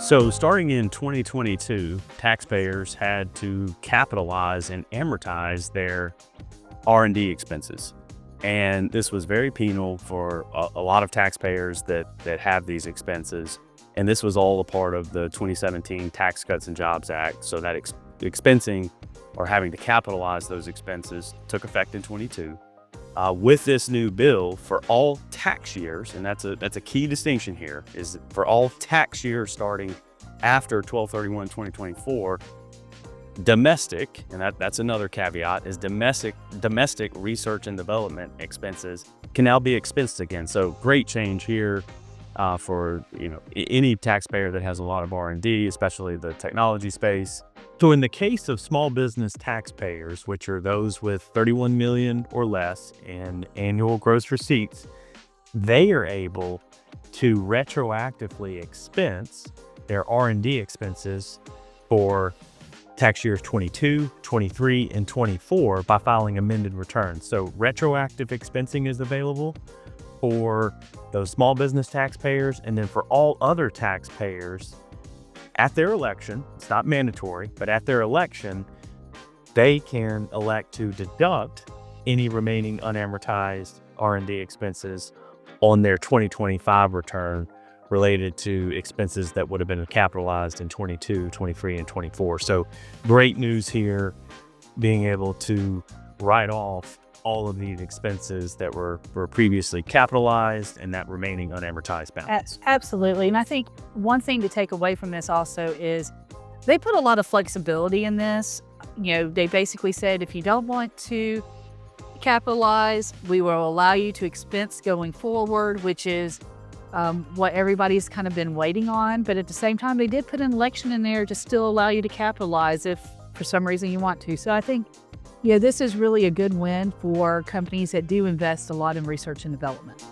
So starting in 2022, taxpayers had to capitalize and amortize their R&D expenses. And this was very penal for a lot of taxpayers that have these expenses. And this was all a part of the 2017 Tax Cuts and Jobs Act. So that expensing or having to capitalize those expenses took effect in 22. With this new bill for all tax years, and that's a key distinction here, is for all tax years starting after 12/31/2024, domestic, and that's another caveat, is domestic research and development expenses can now be expensed again. So great change here for any taxpayer that has a lot of R&D, especially the technology space. So in the case of small business taxpayers, which are those with 31 million or less in annual gross receipts, they are able to retroactively expense their R&D expenses for tax years 22, 23, and 24 by filing amended returns. So retroactive expensing is available for those small business taxpayers, and then for all other taxpayers at their election, it's not mandatory, but at their election, they can elect to deduct any remaining unamortized R&D expenses on their 2025 return related to expenses that would have been capitalized in 22, 23, and 24. So great news here, being able to write off all of these expenses that were previously capitalized and that remaining unamortized balance. Absolutely. And I think one thing to take away from this also is they put a lot of flexibility in this. They basically said, if you don't want to capitalize, we will allow you to expense going forward, which is what everybody's kind of been waiting on. But at the same time, they did put an election in there to still allow you to capitalize if for some reason you want to. So I think this is really a good win for companies that do invest a lot in research and development.